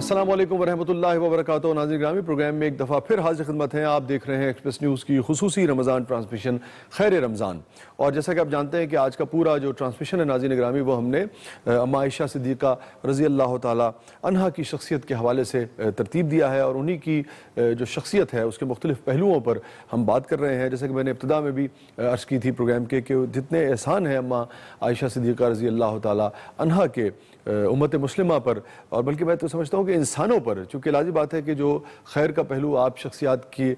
السلام علیکم ورحمۃ اللہ وبرکاتہ۔ ناظرین گرامی، پروگرام میں ایک دفعہ پھر حاضر خدمت ہیں۔ آپ دیکھ رہے ہیں ایکسپریس نیوز کی خصوصی رمضان ٹرانسمیشن خیر رمضان، اور جیسا کہ آپ جانتے ہیں کہ آج کا پورا جو ٹرانسمیشن ہے ناظرین گرامی، وہ ہم نے اماں عائشہ صدیقہ رضی اللہ تعالی عنہا کی شخصیت کے حوالے سے ترتیب دیا ہے، اور انہی کی جو شخصیت ہے اس کے مختلف پہلوؤں پر ہم بات کر رہے ہیں۔ جیسا کہ میں نے ابتدا میں بھی عرض کی تھی پروگرام کے کہ جتنے احسان ہیں اماں عائشہ صدیقہ رضی اللہ تعالی عنہا کے امت مسلمہ پر، اور بلکہ میں تو سمجھتا ہوں کہ انسانوں پر، چونکہ لازم بات ہے کہ جو خیر کا پہلو آپ شخصیات کی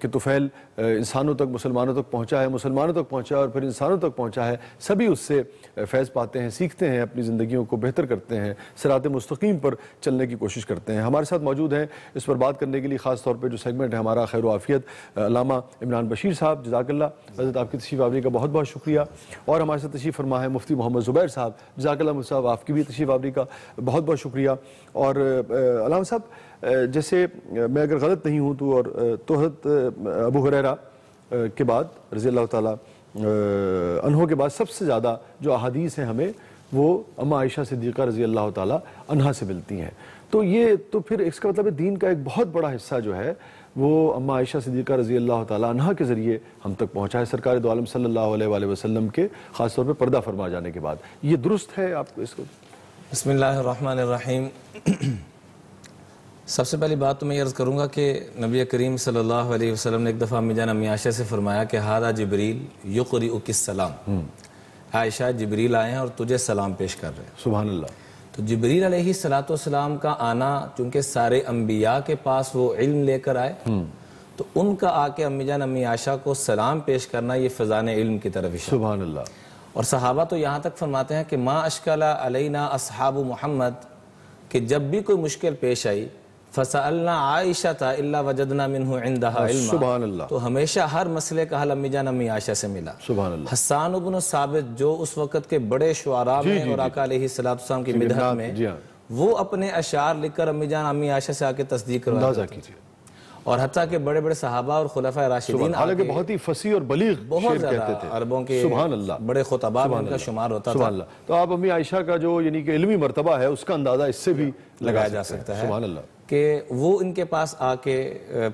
طفیل انسانوں تک، مسلمانوں تک پہنچا ہے، مسلمانوں تک پہنچا ہے اور پھر انسانوں تک پہنچا ہے، سبھی اس سے فیض پاتے ہیں، سیکھتے ہیں، اپنی زندگیوں کو بہتر کرتے ہیں، صراط مستقیم پر چلنے کی کوشش کرتے ہیں۔ ہمارے ساتھ موجود ہیں اس پر بات کرنے کے لیے خاص طور پہ جو سیگمنٹ ہے ہمارا خیر و عافیت، علامہ عمران بشیر صاحب، جزاک اللہ حضرت، آپ کی تشریف آوری کا بہت بہت شکریہ۔ اور ہمارے ساتھ تشریف فرما ہے مفتی محمد زبیر صاحب، جزاک اللہ مفتی صاحب، آپ کی بھی تشریف آوری کا بہت بہت شکریہ۔ اور علامہ صاحب، جیسے میں اگر غلط نہیں ہوں تو، اور حضرت ابو ہریرہ کے بعد رضی اللہ تعالیٰ عنہ کے بعد سب سے زیادہ جو احادیث ہیں ہمیں وہ اماں عائشہ صدیقہ رضی اللہ تعالیٰ عنہا سے ملتی ہیں، تو یہ تو پھر اس کا مطلب ہے دین کا ایک بہت بڑا حصہ جو ہے وہ اماں عائشہ صدیقہ رضی اللہ تعالیٰ عنہا کے ذریعے ہم تک پہنچا ہے، سرکار دو عالم صلی اللہ علیہ وآلہ وسلم کے خاص طور پہ پردہ فرما جانے کے بعد۔ یہ درست ہے آپ کو اس کو؟ بسم اللہ الرحمن الرحیم۔ سب سے پہلی بات تو میں یہ عرض کروں گا کہ نبی کریم صلی اللہ علیہ وسلم نے ایک دفعہ امی جان امی عائشہ سے فرمایا کہ ہذا جبریل یقرئک السلام، عائشہ جبریل آئے ہیں اور تجھے سلام پیش کر رہے ہیں۔ سبحان اللہ۔ تو جبریل علیہ السلام کا آنا، چونکہ سارے انبیاء کے پاس وہ علم لے کر آئے، تو ان کا آ کے امی جان امی عائشہ کو سلام پیش کرنا یہ فیضان علم کی طرف اشارہ۔ سبحان اللہ۔ اور صحابہ تو یہاں تک فرماتے ہیں کہ ما اشکل علینا اصحاب محمد، کہ جب بھی کوئی مشکل پیش آئی فسألنا عائشہ الا وجدنا منہ عندها علما، سبحان اللہ، تو ہمیشہ ہر مسئلے کا حل امی جان امی عائشہ سے ملا۔ سبحان اللہ۔ حسان بن ثابت جو اس وقت کے بڑے شعراء میں اور آقا علیہ السلام کی مدحت میں، وہ اپنے اشعار لکھ کر امی جان امی عائشہ سے آ کے تصدیق کروایا، اور حتیٰ کہ بڑے بڑے صحابہ اور خلفاء راشدین، حالانکہ بہت ہی فصیح اور بلیغ بہت شعر کہتے زیادہ تھے، عربوں کے سبحان اللہ، بڑے خطباء میں ان کا شمار ہوتا تھا۔ تو آپ امی عائشہ کا جو یعنی کہ علمی مرتبہ ہے اس کا اندازہ اس سے بھی لگایا جا سکتا ہے، سبحان اللہ، کہ وہ ان کے پاس آ کے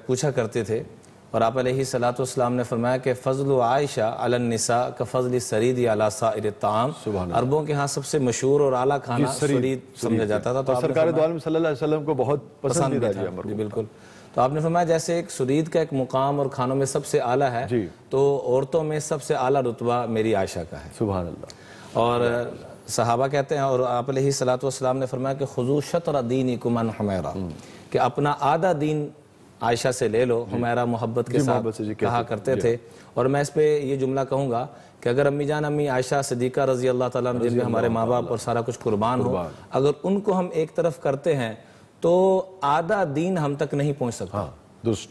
پوچھا کرتے تھے، اور آپ علیہ السلام نے فرمایا کہ فضل عائشہ علی النساء کفضل السرید علی سائر الطعام، عربوں کے ہاں سب سے مشہور اور اعلیٰ کھانا سرید سمجھا جاتا تھا، تو سرکار دو عالم صلی اللہ علیہ وسلم کو بہت پسند بھی تھا۔ جی بالکل۔ تو آپ نے فرمایا جیسے ایک سرید کا ایک مقام اور کھانوں میں سب سے اعلیٰ ہے، تو عورتوں میں سب سے اعلیٰ رتبہ میری عائشہ کا ہے۔ سبحان اللہ۔ اور صحابہ کہتے ہیں، اور آپ علیہ السلام نے فرمایا کہ خذوا شطر دینکم عن حمیرہ، کہ اپنا آدھا دین عائشہ سے لے لو۔ حمیرہ محبت کے ساتھ کہا کرتے تھے۔ اور میں اس پہ یہ جملہ کہوں گا کہ اگر امی جان امی عائشہ صدیقہ رضی اللہ تعالیٰ عنہ، جن میں ہمارے ماں باپ اور سارا کچھ قربان ہو، اگر ان کو ہم ایک طرف کرتے ہیں تو آدھا دین ہم تک نہیں پہنچ سکتا۔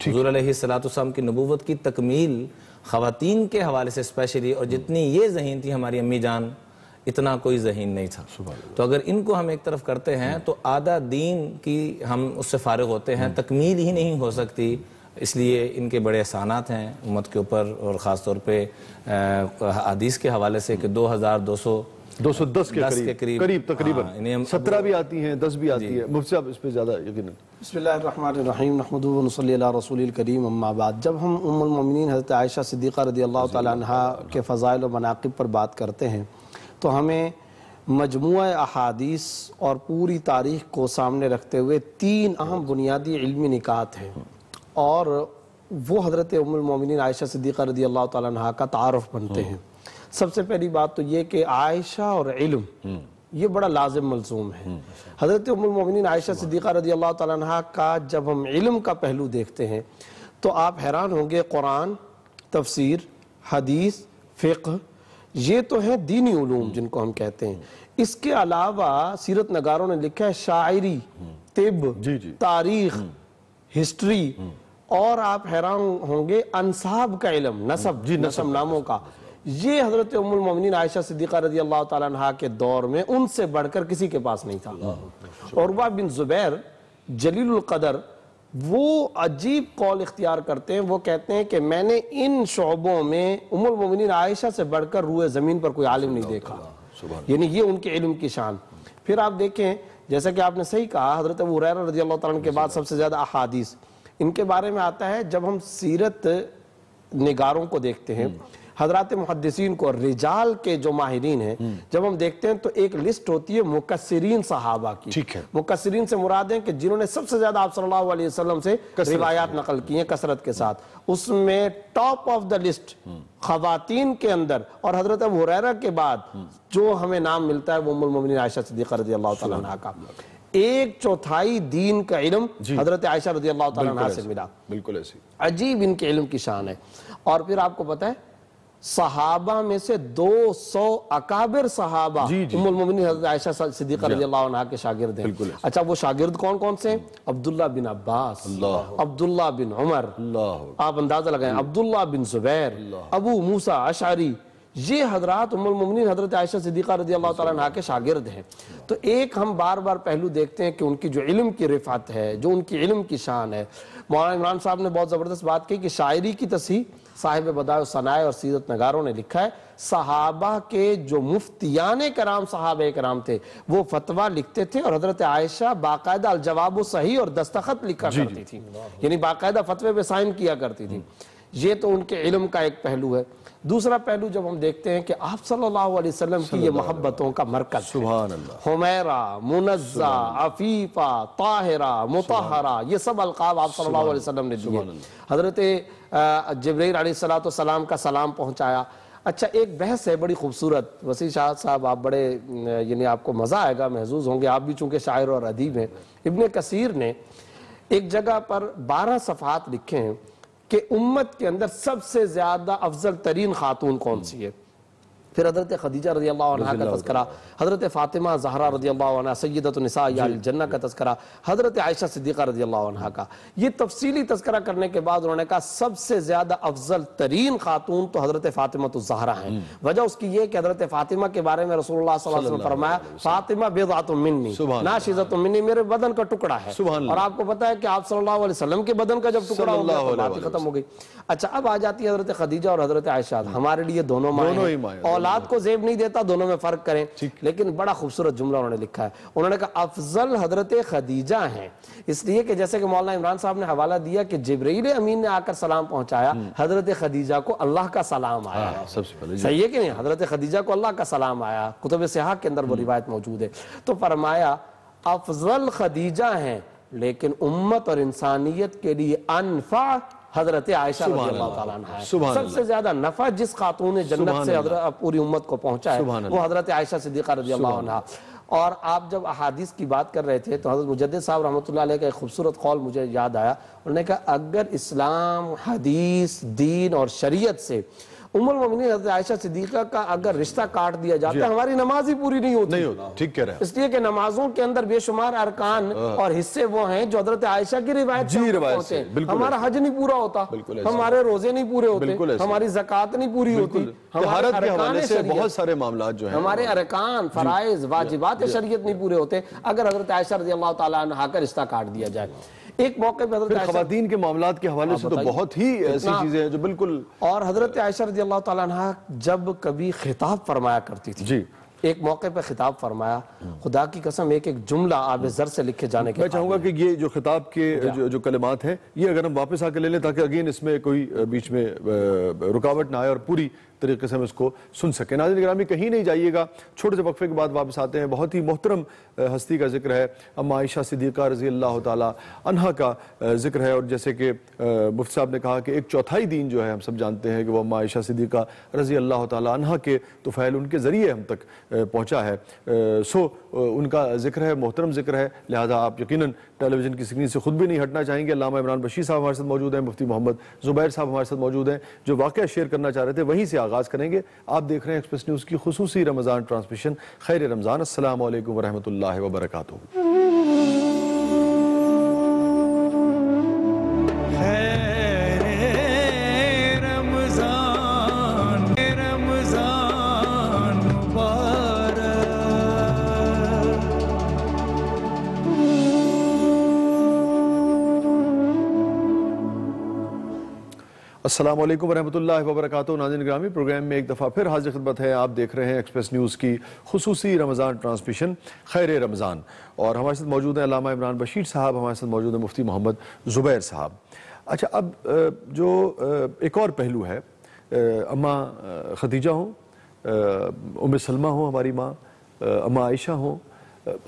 حضور علیہ السلام کی نبوت کی تکمیل خواتین کے حوالے سے اسپیشلی، اور جتنی یہ ذہین تھی ہماری امی جان، اتنا کوئی ذہین نہیں تھا۔ تو اگر ان کو ہم ایک طرف کرتے ہیں تو آدھا دین کی ہم اس سے فارغ ہوتے ہیں، تکمیل ہی نہیں ہو سکتی۔ اس لیے ان کے بڑے احسانات ہیں امت کے اوپر، اور خاص طور پہ حدیث کے حوالے سے کہ 210 کے قریب تقریباً 17 بھی آتی ہیں، 10 بھی آتی ہے۔ مفتی صاحب اس پہ زیادہ یقیناً۔ بسم اللہ الرحمن الرحیم، نحمدہ ونصلی علی رسول الکریم، اما بعد۔ جب ہم ام المومنین حضرت عائشہ صدیقہ رضی اللہ تعالی عنہا کے فضائل و مناقب پر بات کرتے ہیں تو ہمیں مجموعہ احادیث اور پوری تاریخ کو سامنے رکھتے ہوئے 3 اہم بنیادی علمی نکات ہیں، اور وہ حضرت ام المومنین عائشہ صدیقہ رضی اللہ تعالی عنہا کا تعارف بنتے ہیں۔ سب سے پہلی بات تو یہ کہ عائشہ اور علم یہ بڑا لازم ملزوم ہے۔ حضرت ام المومنین عائشہ صدیقہ رضی اللہ تعالی عنہا کا جب ہم علم کا پہلو دیکھتے ہیں تو آپ حیران ہوں گے، قرآن، تفسیر، حدیث، فقہ، یہ تو ہیں دینی علوم جن کو ہم کہتے ہیں۔ اس کے علاوہ سیرت نگاروں نے لکھا ہے شاعری، طب، تاریخ، ہسٹری، اور آپ حیران ہوں گے انساب کا علم، نسب ناموں کا، یہ حضرت ام المومنین عائشہ صدیقہ رضی اللہ تعالیٰ عنہ کے دور میں ان سے بڑھ کر کسی کے پاس نہیں تھا۔ عروہ بن زبیر جلیل القدر وہ عجیب قول اختیار کرتے ہیں، وہ کہتے ہیں کہ میں نے ان شعبوں میں ام المومنین عائشہ سے بڑھ کر روئے زمین پر کوئی عالم نہیں دیکھا، یعنی یہ ان کے علم کی شان۔ پھر آپ دیکھیں جیسا کہ آپ نے صحیح کہا، حضرت ابو ہریرہ رضی اللہ تعالیٰ عنہ کے بعد سب سے زیادہ احادیث ان کے بارے میں آتا ہے. جب ہم سیرت نگاروں کو دیکھتے ہیں، حضرات محدثین کو، رجال کے جو ماہرین ہیں، جب ہم دیکھتے ہیں تو ایک لسٹ ہوتی ہے مکثرین صحابہ کی. ٹھیک ہے. مکثرین سے مراد ہیں کہ جنہوں نے سب سے زیادہ آپ صلی اللہ علیہ وسلم سے روایات نقل کی ہیں کثرت کے ساتھ. اس میں ٹاپ آف دا لسٹ خواتین کے اندر اور حضرت ابو ہریرہ کے بعد جو ہمیں نام ملتا ہے وہ ام المومنین عائشہ صدیقہ رضی اللہ تعالیٰ عنہ کا. 1/4 دین کا علم حضرت عائشہ رضی اللہ تعالیٰ عنہ سے ملا. بالکل ایسی عجیب ان کے علم کی شان ہے. اور پھر آپ کو پتہ ہے صحابہ میں سے 200 اکابر صحابہ ام المومنین حضرت عائشہ صدیقہ رضی اللہ عنہ کے شاگرد ہیں. اچھا وہ شاگرد کون کون سے ہیں؟ عبداللہ بن عباس، عبداللہ بن عمر، آپ اندازہ لگائیں، عبداللہ بن زبیر، ابو موسیٰ اشعری، یہ حضرات ام المومنین حضرت عائشہ صدیقہ رضی اللہ تعالیٰ عنہ کے شاگرد ہیں. تو ایک ہم بار بار پہلو دیکھتے ہیں کہ ان کی جو علم کی رفعت ہے، جو ان کی علم کی شان ہے. مولانا عمران صاحب نے بہت زبردست بات کی کہ شاعری کی تصحیح صاحب بدائع الصنائع اور سیرت نگاروں نے لکھا ہے صحابہ کے جو مفتیان کرام صحابہ کرام تھے وہ فتویٰ لکھتے تھے اور حضرت عائشہ باقاعدہ الجواب صحیح اور دستخط لکھا کرتی تھی، یعنی باقاعدہ فتوے پہ سائن کیا کرتی تھی. یہ تو ان کے علم کا ایک پہلو ہے. دوسرا پہلو جب ہم دیکھتے ہیں کہ آپ صلی اللہ علیہ وسلم کی یہ محبتوں کا مرکز ہے. سبحان اللہ. حمیرہ، منزہ، عفیفہ، طاہرہ، مطہرہ، یہ سب القاب آپ صلی اللہ علیہ وسلم نے دیے. حضرت جبرائیل علیہ السلام کا سلام پہنچایا. اچھا ایک بحث ہے بڑی خوبصورت، وسیع شاہ صاحب آپ بڑے یعنی آپ کو مزہ آئے گا، محظوظ ہوں گے آپ بھی چونکہ شاعر اور ادیب ہیں. ابن کثیر نے ایک جگہ پر 12 صفحات لکھے ہیں کہ امت کے اندر سب سے زیادہ افضل ترین خاتون کون سی ہے. پھر حضرت خدیجہ رضی اللہ عنہ کا تذکرہ، حضرت فاطمہ زہرا رضی اللہ عنہ سیدۃ النساء اہل الجنہ کا تذکرہ، حضرت عائشہ صدیقہ رضی اللہ عنہ کا. یہ تفصیلی تذکرہ کرنے کے بعد انہوں نے کہا سب سے زیادہ افضل ترین خاتون تو حضرت فاطمہ الزہرا ہیں. وجہ اس کی یہ کہ حضرت فاطمہ کے بارے میں رسول اللہ صلی اللہ علیہ وسلم نے فرمایا فاطمہ بضعۃ منی، ناشزۃ منی، میرے بدن کا ٹکڑا ہے. اور آپ کو پتا ہے کہ آپ صلی اللہ علیہ وسلم کے بدن کا جب ٹکڑا ہو گیا تو بات ختم ہو گئی. اچھا اب آ جاتی ہے حضرت خدیجہ اور حضرت عائشہ. ہمارے لیے دونوں مائیں ہیں، اولاد کو زیب نہیں دیتا، دونوں میں فرق کریں. لیکن بڑا خوبصورت جملہ انہوں نے لکھا ہے. انہوں نے کہا افضل حضرت خدیجہ ہیں، اس لیے کہ جیسے کہ مولانا عمران صاحب نے حوالہ دیا کہ جبرائیل امین نے آ کر سلام پہنچایا، حضرت خدیجہ کو اللہ کا سلام آیا ہے. صحیح ہے کہ نہیں؟ حضرت خدیجہ کو اللہ کا سلام آیا، کتب صحاح کے اندر وہ روایت موجود ہے. تو فرمایا افضل خدیجہ ہیں لیکن امت اور انسانیت کے لیے انفع حضرت عائشہ رضی اللہ تعالیٰ عنہ ہے. سب سے زیادہ نفع جس خاتون جنت سے پوری امت کو پہنچا ہے وہ حضرت عائشہ صدیقہ رضی اللہ عنہ. اور آپ جب احادیث کی بات کر رہے تھے تو حضرت مجدد صاحب رحمۃ اللہ علیہ کا ایک خوبصورت قول مجھے یاد آیا. انہوں نے کہا اگر اسلام، حدیث، دین اور شریعت سے ام المومنین حضرت عائشہ صدیقہ کا اگر رشتہ کاٹ دیا جاتا ہے ہماری نماز ہی پوری نہیں ہوتی. ٹھیک کہہ رہے ہیں. اس لیے کہ نمازوں کے اندر بے شمار ارکان اور حصے وہ ہیں جو حضرت عائشہ کی روایت سے ہیں. ہمارا حج نہیں پورا ہوتا، ہمارے روزے نہیں پورے ہوتے، ہماری زکوٰۃ نہیں پوری ہوتی، طہارت کے حوالے سے بہت سارے معاملات جو ہیں، ہمارے ارکان، فرائض، واجبات شریعت نہیں پورے ہوتے اگر حضرت عائشہ رضی اللہ تعالیٰ عنہا کا رشتہ کاٹ دیا جائے. ایک موقع پہ حضرت عائشہ خواتین کے معاملات کے حوالے سے تو بہت ہی ایسی چیزیں ہیں جو بالکل. اور حضرت عائشہ رضی اللہ تعالیٰ عنہ جب کبھی خطاب فرمایا کرتی تھی، ایک موقع پہ خطاب فرمایا، خدا کی قسم ایک ایک جملہ آب زر سے لکھے جانے کے. میں چاہوں گا کہ یہ جو خطاب کے جو کلمات ہیں یہ اگر ہم واپس آ کے لے لیں تاکہ اگین اس میں کوئی بیچ میں رکاوٹ نہ آئے اور پوری طریقے سے ہم اس کو سن سکیں. ناظرین گرامی کہیں نہیں جائیے گا، چھوٹے سے وقفے کے بعد واپس آتے ہیں. بہت ہی محترم ہستی کا ذکر ہے، اما عائشہ صدیقہ رضی اللہ تعالی عنہا کا ذکر ہے. اور جیسے کہ مفتی صاحب نے کہا کہ 1/4 دین جو ہے ہم سب جانتے ہیں کہ وہ اما عائشہ صدیقہ رضی اللہ تعالی عنہا کے طفیل ان کے ذریعے ہم تک پہنچا ہے. سو ان کا ذکر ہے، محترم ذکر ہے، لہذا آپ یقیناً ٹیلی ویژن کی اسکرین سے خود بھی نہیں ہٹنا چاہیں گے. علامہ عمران بشیر صاحب ہمارے ساتھ موجود ہیں، مفتی محمد زبیر صاحب ہمارے ساتھ موجود ہیں جو واقعہ شیئر کرنا چاہ رہے تھے، وہیں سے آغاز کریں گے. آپ دیکھ رہے ہیں ایکسپریس نیوز کی خصوصی رمضان ٹرانسمیشن. خیر رمضان. السلام علیکم ورحمۃ اللہ وبرکاتہ. السلام علیکم ورحمۃ اللہ وبرکاتہ. ناظرین گرامی، پروگرام میں ایک دفعہ پھر حاضر خدمت ہے. آپ دیکھ رہے ہیں ایکسپریس نیوز کی خصوصی رمضان ٹرانسمیشن خیر رمضان، اور ہمارے ساتھ موجود ہیں علامہ عمران بشیر صاحب، ہمارے ساتھ موجود ہیں مفتی محمد زبیر صاحب. اچھا، اب جو ایک اور پہلو ہے، اماں خدیجہ ہوں، ام سلمہ ہوں ہماری ماں، اماں عائشہ ہوں،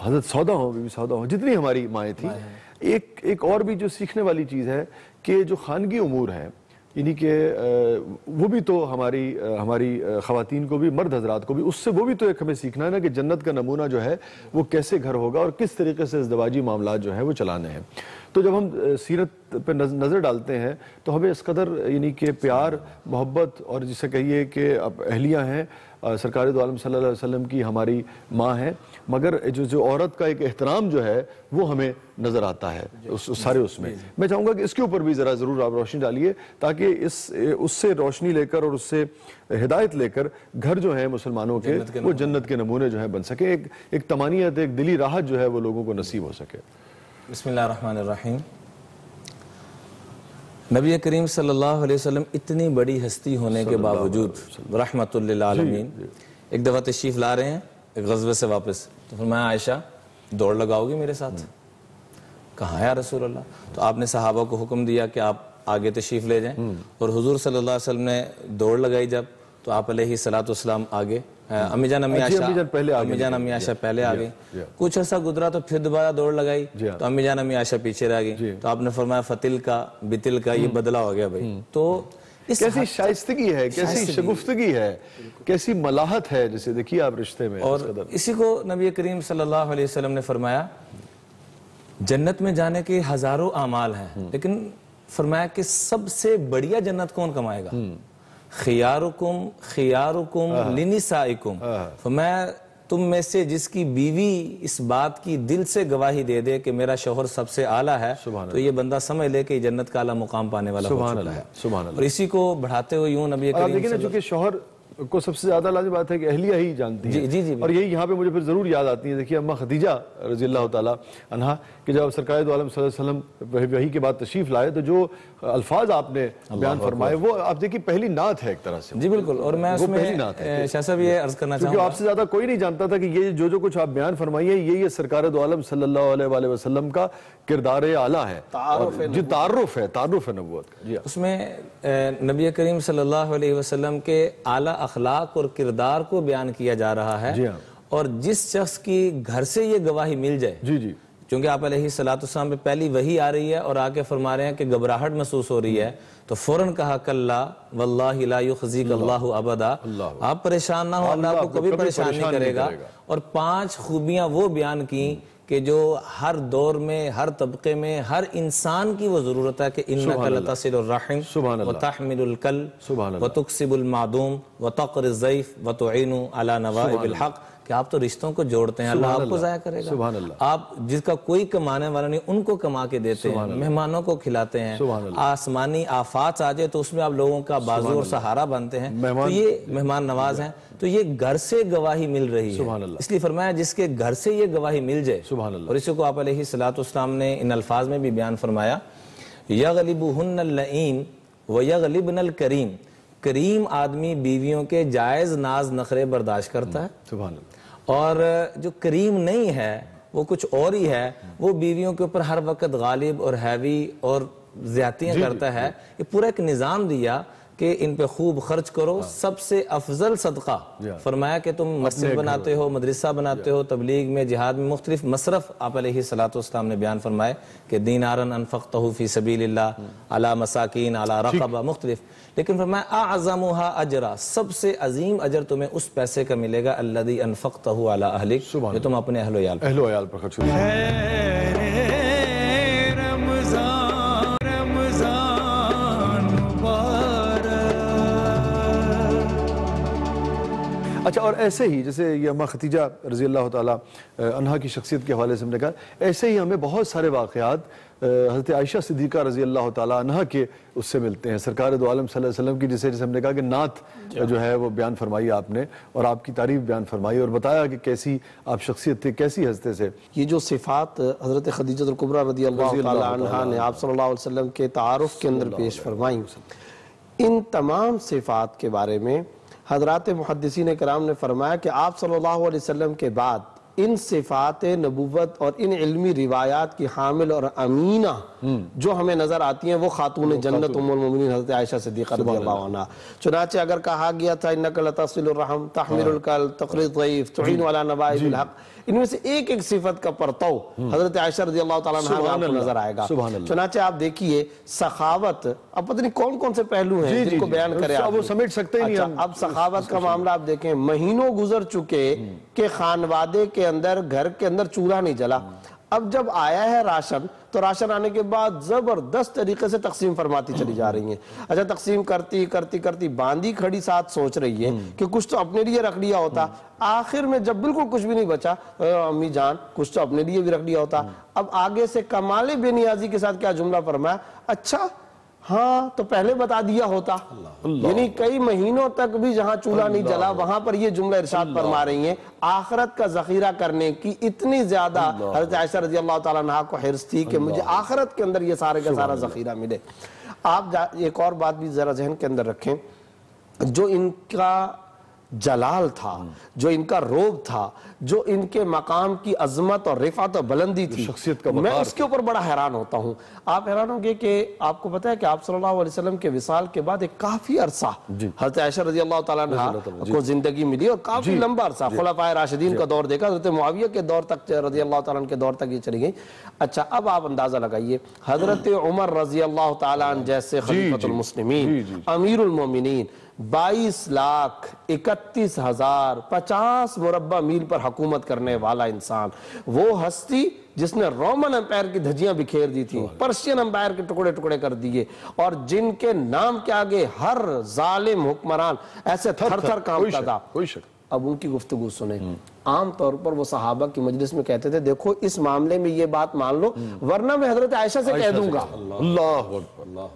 حضرت سودا ہوں، بی بی سودا ہوں، جتنی ہماری مائیں تھیں، ایک اور بھی جو سیکھنے والی چیز ہے کہ جو خانگی امور ہیں، یعنی کہ وہ بھی تو ہماری خواتین کو بھی، مرد حضرات کو بھی، اس سے وہ بھی تو ایک ہمیں سیکھنا ہے نا کہ جنت کا نمونہ جو ہے وہ کیسے گھر ہوگا اور کس طریقے سے ازدواجی معاملات جو ہیں وہ چلانے ہیں. تو جب ہم سیرت پہ نظر ڈالتے ہیں تو ہمیں اس قدر یعنی کہ پیار، محبت، اور جسے کہیے کہ اب اہلیہ ہیں، سرکار دو عالم صلی اللہ علیہ وسلم کی ہماری ماں ہیں، مگر جو عورت کا ایک احترام جو ہے وہ ہمیں نظر آتا ہے اس میں. میں چاہوں گا کہ اس کے اوپر بھی ضرور آپ روشنی ڈالیے تاکہ اس سے روشنی لے کر اور اس سے ہدایت لے کر گھر جو ہیں مسلمانوں کے وہ جنت کے نمونے جو ہیں بن سکے، ایک طمانینت، ایک دلی راحت جو ہے وہ لوگوں کو نصیب ہو سکے. بسم اللہ الرحمن الرحیم. نبی کریم صلی اللہ علیہ وسلم اتنی بڑی ہستی ہونے کے باوجود رحمت للعالمین ایک دفعہ تشریف لا رہے ہیں ایک غزوے سے واپس، تو فرمایا عائشہ دوڑ لگاؤ گی میرے ساتھ؟ کہاں یا رسول اللہ؟ تو آپ نے صحابہ کو حکم دیا کہ آپ آگے تشریف لے جائیں، اور حضور صلی اللہ علیہ وسلم نے دوڑ لگائی جب، تو آپ علیہ السلام آگے، امی جان امی عائشہ پہلے آ گئی. کچھ عرصہ گزرا تو پھر دوبارہ دوڑ لگائی تو امی جان امی عائشہ پیچھے رہ گئی. تو آپ نے فرمایا فتل کا بتل کا، یہ بدلہ ہو گیا بھائی. تو کیسی شائستگی ہے، کیسی شگفتگی ہے، کیسی ملاحت ہے، جسے دیکھیے آپ رشتے میں. اور اسی کو نبی کریم صلی اللہ علیہ وسلم نے فرمایا جنت میں جانے کے ہزاروں اعمال ہیں، لیکن فرمایا کہ سب سے بڑھیا جنت کون کمائے گا؟ خیارکم لنسائکم. فرمایا تم میں سے جس کی بیوی اس بات کی دل سے گواہی دے دے کہ میرا شوہر سب سے اعلیٰ ہے، تو یہ بندہ سمجھ لے کہ جنت کا اعلیٰ مقام پانے والا ہو چکا ہے. اور اسی کو بڑھاتے ہوئے یوں نبی کریم دیکھیں نا، چونکہ شوہر کو سب سے زیادہ لازم بات ہے کہ اہلیہ ہی جانتی ہے، اور یہی یہاں پہ مجھے پھر ضرور یاد آتی ہیں. دیکھیے اماں خدیجہ رضی اللہ تعالیٰ عنہا کہ جب سرکار دو عالم صلی اللہ علیہ وسلم وحی کے بعد تشریف لائے تو جو الفاظ آپ نے بیان فرمائے وہ آپ دیکھیے پہلی نعت ہے ایک طرح سے. جی بالکل. اور میں اس میں شاہ صاحب یہ عرض کرنا چاہوں گا، آپ سے زیادہ کوئی نہیں جانتا تھا کہ یہ جو کچھ آپ بیان فرمائیے یہ سرکار دو عالم صلی اللہ علیہ وآلہ وسلم کا کردار اعلیٰ ہے، جو تعارف ہے نبوت کا. اس میں نبی کریم صلی اللہ علیہ وسلم کے اعلیٰ اخلاق اور کردار کو بیان کیا جا رہا ہے. اور جس شخص کی گھر سے یہ گواہی مل جائے، چونکہ آپ علیہ السلام پہ پہلی وحی آ رہی ہے اور آ کے فرما رہے ہیں کہ گھبراہٹ محسوس ہو رہی ہے، تو فوراً کہا کلا واللہ لا یخزیک اللہ ابدا، آپ پریشان نہ ہو، اللہ آپ کو کبھی پریشان نہیں کرے گا. اور 5 خوبیاں وہ بیان کی کہ جو ہر دور میں، ہر طبقے میں، ہر انسان کی وہ ضرورت ہے کہ انک لتصل الرحم وتحمل الکل وتکسب المعدوم وتقر الضیف وتعین علی نوائب الحق، کہ آپ تو رشتوں کو جوڑتے ہیں، اللہ آپ کو ضائع کرے گا. آپ جس کا کوئی کمانے والا نہیں ان کو کما کے دیتے ہیں، مہمانوں کو کھلاتے ہیں، آسمانی آفات آ جائے تو اس میں آپ لوگوں کا بازو اور سہارا بنتے ہیں، تو یہ مہمان نواز ہیں. تو یہ گھر سے گواہی مل رہی ہے، اس لیے فرمایا جس کے گھر سے یہ گواہی مل جائے. اور اسی کو آپ علیہ السلام نے ان الفاظ میں بھی بیان فرمایا، یغلبہن اللئیم ویغلبن الکریم. کریم آدمی بیویوں کے جائز ناز نخرے برداشت کرتا ہے، اور جو کریم نہیں ہے وہ کچھ اور ہی ہے، وہ بیویوں کے اوپر ہر وقت غالب اور ہیوی اور زیادتیاں کرتا ہے. یہ پورا ایک نظام دیا کہ ان پہ خوب خرچ کرو. سب سے افضل صدقہ فرمایا کہ تم مسجد بناتے ہو، مدرسہ بناتے ہو، تبلیغ میں، جہاد میں مختلف مصرف آپ علیہ السلام نے بیان فرمائے کہ دینارن انفقتہ فی سبیل اللہ علی مساکین علی رقبہ مختلف. لیکن فرمایا اعظمھا اجرا، سب سے عظیم اجر تمہیں اس پیسے کا ملے گا الذی انفقتہ علی اہلک، جو تم اپنے اہل و عیال پر خرچ کرو. اچھا، اور ایسے ہی جیسے یہ اماں خدیجہ رضی اللہ تعالیٰ عنہا کی شخصیت کے حوالے سے ہم نے کہا، ایسے ہی ہمیں بہت سارے واقعات حضرت عائشہ صدیقہ رضی اللہ تعالیٰ عنہا کے اس سے ملتے ہیں. سرکار دو عالم صلی اللہ علیہ وسلم کی جسے ہم نے کہا کہ نعت جو ہے وہ بیان فرمائی آپ نے، اور آپ کی تعریف بیان فرمائی اور بتایا کہ کیسی آپ شخصیت تھے، کیسی ہستے سے. یہ جو صفات حضرت خدیجہ الکبریٰ رضی اللہ تعالیٰ عنہا نے آپ صلی اللہ علیہ وسلم کے تعارف کے اندر پیش فرمائیں، ان تمام صفات کے بارے میں حضرات محدثین کرام نے فرمایا کہ آپ صلی اللہ علیہ وسلم کے بعد ان صفات نبوت اور ان علمی روایات کی حامل اور امینہ جو ہمیں نظر آتی ہیں وہ خاتون جنت ام المومنین حضرت عائشہ صدیقہ رضی اللہ عنہ. چنانچہ اگر کہا گیا تھا انک لتصل الرحم تحمل الکل تقری الضعیف تعین علی نوائب الحق، ان میں سے ایک ایک صفت کا پرتو حضرت عائشہ رضی اللہ تعالیٰ عنہ آپ کو نظر آئے گا. چنانچہ آپ دیکھیے سخاوت، اب پتہ نہیں کون کون سے پہلو ہیں جن کو بیان کرے آپ وہ سمیٹ سکتے نہیں. اب سخاوت کا معاملہ آپ دیکھیں، مہینوں گزر چکے کہ خانوادے کے اندر گھر کے اندر چولہا نہیں جلا. اب جب آیا ہے راشن تو راشن آنے کے بعد زبردست طریقے سے تقسیم فرماتی چلی جا رہی ہیں. اچھا تقسیم کرتی کرتی کرتی باندھی کھڑی ساتھ سوچ رہی ہے کہ کچھ تو اپنے لیے رکھ لیا ہوتا. آخر میں جب بالکل کچھ بھی نہیں بچا، امی جان کچھ تو اپنے لیے بھی رکھ لیا ہوتا. اب آگے سے کمال بے نیازی کے ساتھ کیا جملہ فرمایا، اچھا ہاں تو پہلے بتا دیا ہوتا. یعنی کئی مہینوں تک بھی جہاں چولہا نہیں جلا وہاں پر یہ جملہ ارشاد فرما رہی ہیں. آخرت کا ذخیرہ کرنے کی اتنی زیادہ حضرت عائشہ رضی اللہ تعالیٰ عنہ کو حرص تھی کہ مجھے آخرت کے اندر یہ سارے کا سارا ذخیرہ ملے. آپ ایک اور بات بھی ذرا ذہن کے اندر رکھیں، جو ان کا جلال تھا، جو ان کا روب تھا، جو ان کے مقام کی عظمت اور رفعت اور بلندی تھی، میں اس کے اوپر بڑا حیران ہوتا ہوں. آپ حیران ہوں گے کہ آپ کو پتہ ہے کہ آپ صلی اللہ علیہ وسلم کے وصال کے بعد ایک کافی عرصہ حضرت عائشہ رضی اللہ تعالیٰ عنہ کو زندگی ملی اور کافی لمبا عرصہ خلفائے راشدین کا دور دیکھا، حضرت معاویہ کے دور تک رضی اللہ تعالیٰ عنہ کے دور تک یہ چلی گئی. اچھا اب آپ اندازہ لگائیے، حضرت عمر رضی اللہ تعالیٰ عنہ جیسے خلیفۃ المسلمین، امیر المومنین، 22,31,000 50 مربع میل پر حکومت کرنے والا انسان، وہ ہستی جس نے رومن امپائر کی دھجیاں بکھیر دی تھی، پرشین امپائر کے ٹکڑے ٹکڑے کر دیے، اور جن کے نام کے آگے ہر ظالم حکمران ایسے تھر تھر کانپتا تھا. اب ان کی گفتگو سنیں. عام طور پر وہ صحابہ کی مجلس میں کہتے تھے دیکھو اس معاملے میں یہ بات مان لو ورنہ میں حضرت عائشہ سے کہہ دوں گا.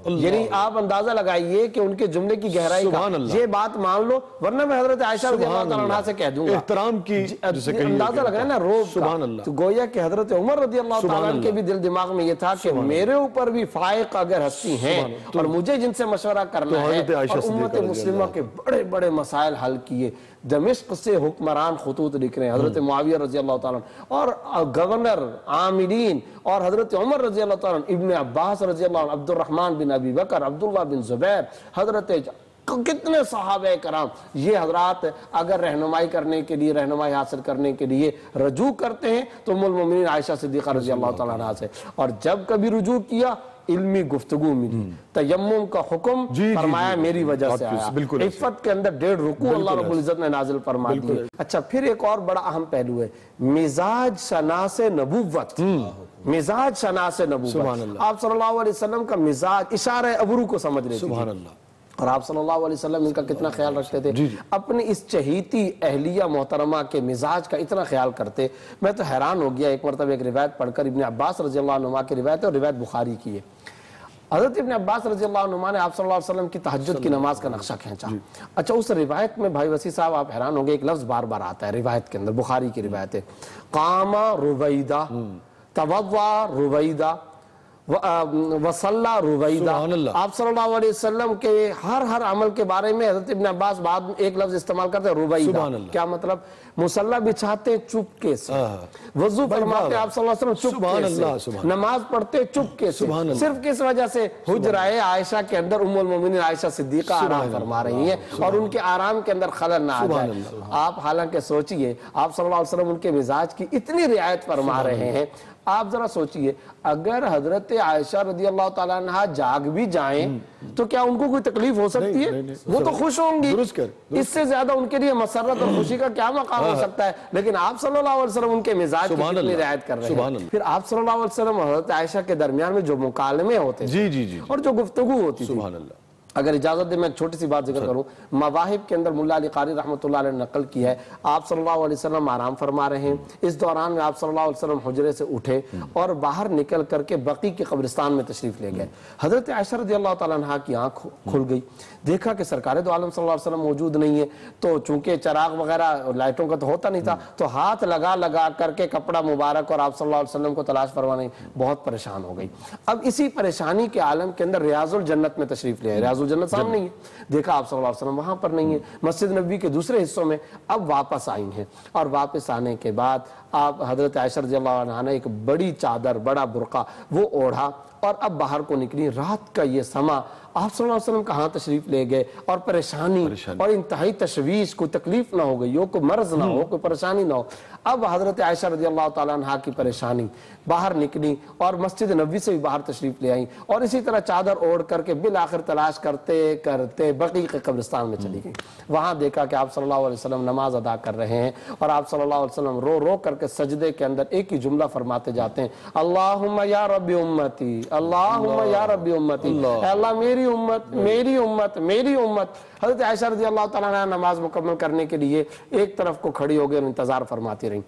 یعنی آپ اندازہ لگائیے کہ ان کے جملے کی گہرائی کا، یہ بات مان لو ورنہ میں حضرت عائشہ رضی اللہ تعالیٰ عنہ سے کہہ دوں گا. احترام کی اندازہ لگائیں نا روب کا. تو گویا کہ حضرت عمر رضی اللہ تعالیٰ عنہ کے بھی دل دماغ میں یہ تھا کہ میرے اوپر بھی فائق اگر ہستی ہیں اور مجھے جن سے مشورہ کرنا ہے، اور امت مسلمہ کے بڑے بڑے مسائل حل کیے. دمشق سے حکمران خطوط لکھ رہے ہیں، حضرت معاویہ رضی اللہ تعالیٰ عنہ اور گورنر عاملین، اور حضرت عمر رضی اللہ تعالیٰ عنہ، ابن عباس رضی اللہ عنہ، عبد الرحمن بن ابی بکر، عبداللہ بن زبیر، حضرت کتنے صحابہ کرام، یہ حضرات اگر رہنمائی کرنے کے لیے، رہنمائی حاصل کرنے کے لیے رجوع کرتے ہیں تو ام المومنین عائشہ صدیقہ رضی اللہ تعالیٰ عنہ سے. اور جب کبھی رجوع کیا علمی گفتگو ملی، تیمم کا حکم فرمایا میری وجہ سے آیا، عفت کے اندر 1.5 رکوع اللہ رب العزت نے نازل فرما دی. اچھا پھر ایک اور بڑا اہم پہلو ہے مزاج شناس نبوت. مزاج شناس نبوت، آپ صلی اللہ علیہ وسلم کا مزاج اشارہ ابرو کو سمجھ رہے تھے، اور آپ صلی اللہ علیہ وسلم ان کا کتنا خیال رکھتے تھے. اپنی اس چہیتی اہلیہ محترمہ کے مزاج کا اتنا خیال کرتے. میں تو حیران ہو گیا ایک مرتبہ ایک روایت پڑھ کر، ابن عباس رضی اللہ عنہ کی روایت ہے اور روایت بخاری کی ہے. حضرت ابن عباس رضی اللہ عنہ نے آپ صلی اللہ علیہ وسلم کی تہجد کی نماز کا نقشہ کھینچا. اچھا اس روایت میں بھائی وسیع صاحب آپ حیران ہوں گے، ایک لفظ بار بار آتا ہے روایت کے اندر، بخاری کی روایت ہے، قام رویدہ، توضا رویدہ، وصلہ رویدہ. آپ صلی اللہ علیہ وسلم کے ہر عمل کے بارے میں حضرت ابن عباس بعد میں ایک لفظ استعمال کرتے ہیں رویدہ. کیا مطلب؟ مصلی بچھاتے چپکے سے، وضو فرماتے آپ صلی اللہ علیہ وسلم چپکے سے، نماز پڑھتے چپکے سے. صرف کس وجہ سے؟ حجرہ عائشہ کے اندر ام المومنین عائشہ صدیقہ آرام فرما رہی ہیں اور ان کے آرام کے اندر خلل نہ آ جائے. آپ حالانکہ سوچئے آپ صلی اللہ علیہ وسلم ان کے مزاج کی اتنی رعایت فرما رہے ہیں. آپ ذرا سوچئے اگر حضرت عائشہ رضی اللہ تعالیٰ عنہ جاگ بھی جائیں تو کیا ان کو کوئی تکلیف ہو سکتی ہے؟ وہ تو خوش ہوں گی. اس سے زیادہ ان کے لیے مسرت اور خوشی کا کیا مقام ہو سکتا ہے؟ لیکن آپ صلی اللہ علیہ وسلم ان کے مزاج کی کتنی رعایت کر رہے ہیں. پھر آپ صلی اللہ علیہ وسلم اور حضرت عائشہ کے درمیان میں جو مکالمے ہوتے تھے اور جو گفتگو ہوتی تھی، اگر اجازت دے میں ایک چھوٹی سی بات ذکر کروں. مواہب کے اندر ملا علی قاری رحمۃ اللہ علیہ نے نقل کی ہے، آپ صلی اللہ علیہ وسلم آرام فرما رہے ہیں. اس دوران میں آپ صلی اللہ علیہ وسلم حجرے سے اٹھے اور باہر نکل کر کے بقیع کے قبرستان میں تشریف لے گئے. حضرت عائشہ رضی اللہ تعالیٰ عنہ کی آنکھ کھل گئی، دیکھا کہ سرکار دو عالم صلی اللہ علیہ وسلم موجود نہیں ہے. تو چونکہ چراغ وغیرہ لائٹوں کا تو ہوتا نہیں تھا، تو ہاتھ لگا کر کے کپڑا مبارک اور آپ صلی اللہ علیہ وسلم کو تلاش فرمانے بہت پریشان ہو گئی. اب اسی پریشانی کے عالم کے اندر ریاض الجنت میں تشریف لے، ریاض حضور جنت سامنے ہی ہے، دیکھا آپ صلی اللہ علیہ وسلم وہاں پر نہیں ہے، مسجد نبوی کے دوسرے حصوں میں اب واپس آئی ہیں، اور واپس آنے کے بعد آپ حضرت عائشہ رضی اللہ عنہا نے ایک بڑی چادر، بڑا برقع وہ اوڑھا اور اب باہر کو نکلی۔ رات کا یہ سما آپ صلی اللہ علیہ وسلم کہاں تشریف لے گئے، اور پریشانی اور انتہائی تشویش، کوئی تکلیف نہ ہو گئی ہو، کوئی مرض نہ ہو، کوئی پریشانی نہ ہو۔ اب حضرت عائشہ رضی اللہ تعالیٰ عنہا کی پریشانی، باہر نکلی اور مسجد نبوی سے بھی باہر تشریف لے آئیں، اور اسی طرح چادر اوڑھ کر کے بالآخر تلاش کرتے کرتے بقیع کے قبرستان میں چلی گئی۔ وہاں دیکھا کہ آپ صلی اللہ علیہ وسلم نماز ادا کر رہے ہیں، اور آپ صلی اللہ علیہ وسلم رو رو کر کے سجدے کے اندر ایک ہی جملہ فرماتے جاتے ہیں، اللہم یا رب امتی، اللہم یا رب امتی، اے اللہ میری امت، میری امت، میری امت۔ حضرت عائشہ رضی اللہ تعالیٰ عنہ نماز مکمل کرنے کے لیے ایک طرف کو کھڑی ہو گئی اور انتظار فرماتی رہی۔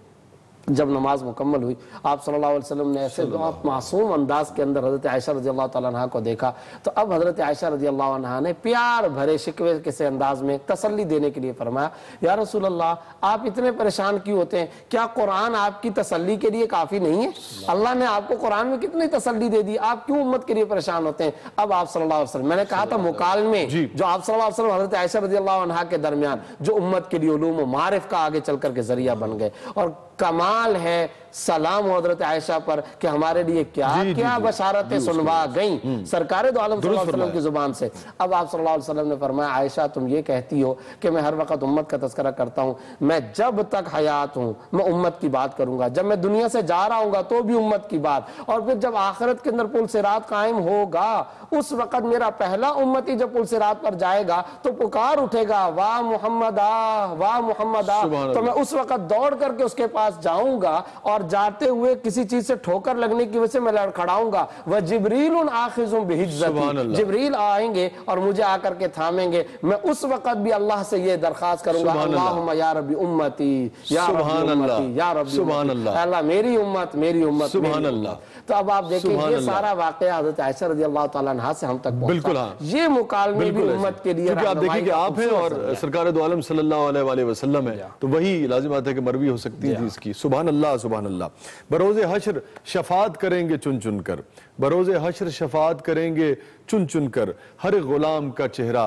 جب نماز مکمل ہوئی، آپ صلی اللہ علیہ وسلم نے ایسے بہت معصوم انداز کے اندر حضرت عائشہ رضی اللہ تعالیٰ عنہ کو دیکھا، تو اب حضرت عائشہ رضی اللہ عنہ نے پیار بھرے شکوے کے سے انداز میں تسلی دینے کے لیے فرمایا، یا رسول اللہ آپ اتنے پریشان کیوں ہوتے ہیں؟ کیا قرآن آپ کی تسلی کے لیے کافی نہیں ہے؟ اللہ نے آپ کو قرآن میں کتنی تسلی دے دی، آپ کیوں امت کے لیے پریشان ہوتے ہیں؟ اب آپ صلی اللہ علیہ وسلم، میں نے کہا تھا مکالمے جو آپ صلی اللہ علیہ وسلم حضرت عائشہ رضی اللہ عنہ کے درمیان جو امت کے لیے علوم و معارف کا آگے چل کر کے ذریعہ بن گئے، اور کمال ہے سلام حضرت عائشہ پر کہ ہمارے لیے کیا کیا بشارتیں سنوا گئیں سرکار دو عالم صلی اللہ علیہ وسلم کی زبان سے۔ اب آپ صلی اللہ علیہ وسلم نے فرمایا، عائشہ تم یہ کہتی ہو کہ میں ہر وقت امت کا تذکرہ کرتا ہوں، میں جب تک حیات ہوں میں امت کی بات کروں گا، جب میں دنیا سے جا رہا ہوں گا تو بھی امت کی بات، اور پھر جب آخرت کے اندر پل صراط قائم ہوگا اس وقت میرا پہلا امتی جب پل صراط پر جائے گا تو پکار اٹھے گا، واہ محمد آ، واہ محمد آ، تو میں اس وقت دوڑ کر کے اس کے پاس جاؤں گا، اور جاتے ہوئے کسی چیز سے ٹھوکر لگنے کی وجہ سے میں لڑکھڑاؤں گا، وَجِبْرِيلٌ آخِذٌ بِحِجْزَتِي، جبریل آئیں گے اور مجھے آ کر کے تھامیں گے، میں اس وقت بھی اللہ سے یہ درخواست کروں گا، اللہم یا رب امتی، یا رب امتی، یا رب امتی، اے اللہ میری امت، میری امت، میری امت۔ تو اب آپ دیکھیں یہ سارا واقعہ حضرت عائشہ رضی اللہ تعالیٰ عنہ سے ہم تک پہنچا، یہ مکالمے بھی امت کے لیے، کیونکہ آپ دیکھیں کہ آپ ہیں اور سرکار دو عالم صلی اللہ علیہ وسلم ہے، تو وہی لازمات ہے کہ مروی ہو سکتی ہے اس کی۔ سبحان اللہ، سبحان اللہ۔ بروز حشر شفاعت کریں گے چن چن کر، بروز حشر شفاعت کریں گے چن چن کر، ہر غلام کا چہرہ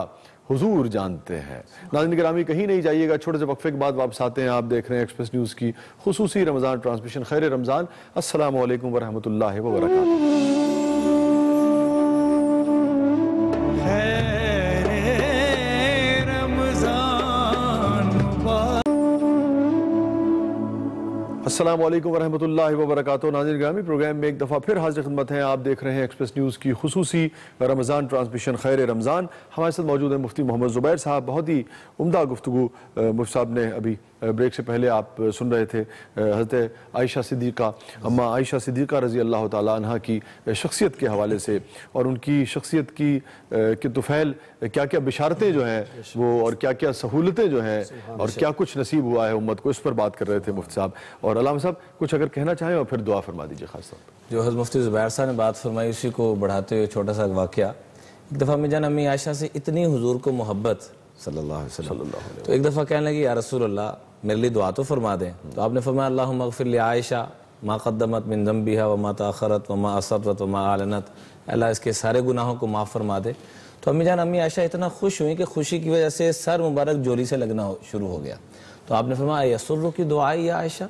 حضور جانتے ہیں۔ ناظرین گرامی کہیں نہیں جائیے گا، چھوٹے سے وقفے کے بعد واپس آتے ہیں۔ آپ دیکھ رہے ہیں ایکسپریس نیوز کی خصوصی رمضان ٹرانسمیشن۔ خیر رمضان، السلام علیکم ورحمۃ اللہ وبرکاتہ۔ السلام علیکم ورحمۃ اللہ وبرکاتہ۔ ناظرین گرامی پروگرام میں ایک دفعہ پھر حاضر خدمت ہیں۔ آپ دیکھ رہے ہیں ایکسپریس نیوز کی خصوصی رمضان ٹرانسمیشن خیر رمضان۔ ہمارے ساتھ موجود ہیں مفتی محمد زبیر صاحب۔ بہت ہی عمدہ گفتگو مفتی صاحب نے ابھی بریک سے پہلے آپ سن رہے تھے حضرت عائشہ صدیقہ، اما عائشہ صدیقہ رضی اللہ تعالیٰ عنہ کی شخصیت کے حوالے سے، اور ان کی شخصیت کی طفیل کیا کیا بشارتیں جو ہیں وہ، اور کیا کیا سہولتیں جو ہیں، اور کیا کچھ نصیب ہوا ہے امت کو، اس پر بات کر رہے تھے مفتی صاحب۔ اور علامہ صاحب کچھ اگر کہنا چاہیں اور پھر دعا فرما دیجیے خاص طور پر۔ جو حضرت مفتی زبیر صاحب نے بات فرمائی اسی کو بڑھاتے ہوئے چھوٹا سا واقعہ، ایک دفعہ امی جان امی عائشہ سے اتنی حضور کو محبت صلی اللہ علیہ وسلم، تو ایک دفعہ کہنے لگی، یا رسول اللہ میرے لیے دعا تو فرما دیں، تو آپ نے فرمایا اللہم اغفر لعائشہ ما قدمت من ذنبها وما تاخرت وما اسرت وما اعلنت، اللہ اس کے سارے گناہوں کو معاف فرما دے۔ تو امی جان امی عائشہ اتنا خوش ہوئیں کہ خوشی کی وجہ سے سر مبارک جولی سے لگنا شروع ہو گیا۔ تو آپ نے فرمایا یسرک دعائی یا عائشہ،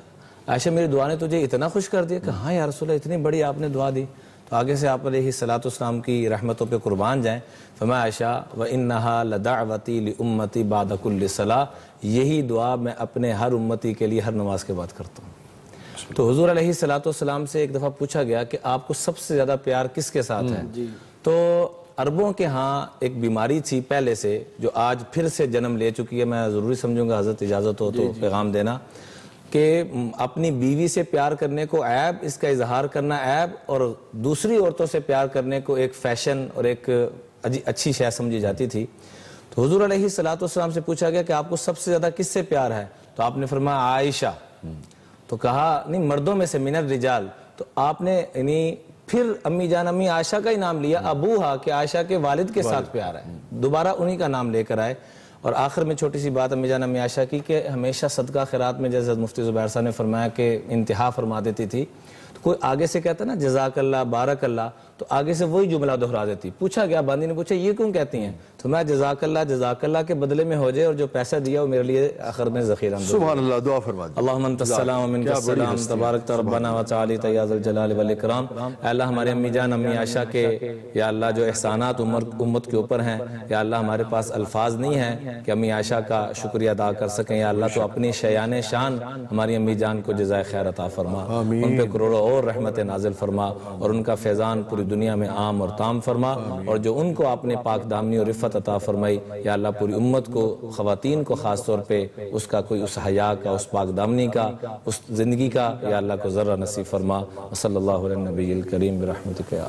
عائشہ میری دعا نے تجھے اتنا خوش کر دیا کہ ہاں یا رسول اللہ اتنی بڑی آپ نے دعا دی۔ تو آگے سے آپ علیہ الصلوۃ والسلام کی رحمتوں پہ قربان جائیں، فرمایا عائشہ وَإِنَّهَا لَدَعْوَتِي لِأُمَّتِي بَعْدَ كُلِّ صَلَاةٍ، یہی دعا میں اپنے ہر امتی کے لیے ہر نماز کے بعد کرتا ہوں۔ تو حضور علیہ الصلوۃ والسلام سے ایک دفعہ پوچھا گیا کہ آپ کو سب سے زیادہ پیار کس کے ساتھ ہے؟ تو عربوں کے ہاں ایک بیماری تھی پہلے سے جو آج پھر سے جنم لے چکی ہے، میں ضروری سمجھوں گا حضرت اجازت ہو تو پیغام دینا، کہ اپنی بیوی سے پیار کرنے کو عیب، اس کا اظہار کرنا عیب، اور دوسری عورتوں سے پیار کرنے کو ایک فیشن اور ایک اچھی شے سمجھی جاتی تھی۔ تو حضور علیہ الصلوۃ والسلام سے پوچھا گیا کہ آپ کو سب سے زیادہ کس سے پیار ہے؟ تو آپ نے فرمایا عائشہ۔ تو کہا نہیں مردوں میں سے من الرجال، تو آپ نے یعنی پھر امی جان امی عائشہ کا ہی نام لیا، ابوہا، کہ عائشہ کے والد کے ساتھ پیار ہے، دوبارہ انہی کا نام لے کر آئے۔ اور آخر میں چھوٹی سی بات امی جان امی عائشہ کی کہ ہمیشہ صدقہ خیرات میں جیسے مفتی زبیر صاحب نے فرمایا کہ انتہا فرما دیتی تھی، تو کوئی آگے سے کہتا نا جزاک اللہ بارک اللہ تو آگے سے وہی جملہ دہرا دیتی. پوچھا گیا, باندی نے پوچھا یہ کیوں کہتی ہیں؟ تو میں جزاک اللہ کے بدلے میں ہو جائے اور جو پیسہ دیا وہ میرے لیے آخر میں ذخیرہ اندر. سبحان اللہ, دعا فرما دیں. اللہم انت السلام ومنک السلام تبارک ربنا وتعالیت یا ذا الجلال والاکرام. اے اللہ ہمارے امی جان امی عائشہ کے یا اللہ جو احسانات امت کے اوپر ہیں, یا اللہ ہمارے پاس الفاظ نہیں ہیں کہ امی عائشہ کا شکریہ ادا کر سکیں. یا اللہ تو اپنی شیان شان ہماری امی جان کو جزائے خیر عطا فرما, ان پہ کروڑوں اور رحمت نازل فرما اور ان کا فیضان پوری دنیا میں عام اور تام فرما. اور جو ان کو آپ نے پاک دامنی اور رفت عطا فرمائی, یا اللہ پوری امت کو, خواتین کو خاص طور پہ اس کا کوئی اس حیا کا, اس پاک دامنی کا, اس زندگی کا یا اللہ کو ذرہ نصیب فرما. صلی اللہ علیہ نبی الکریم برحمتک یا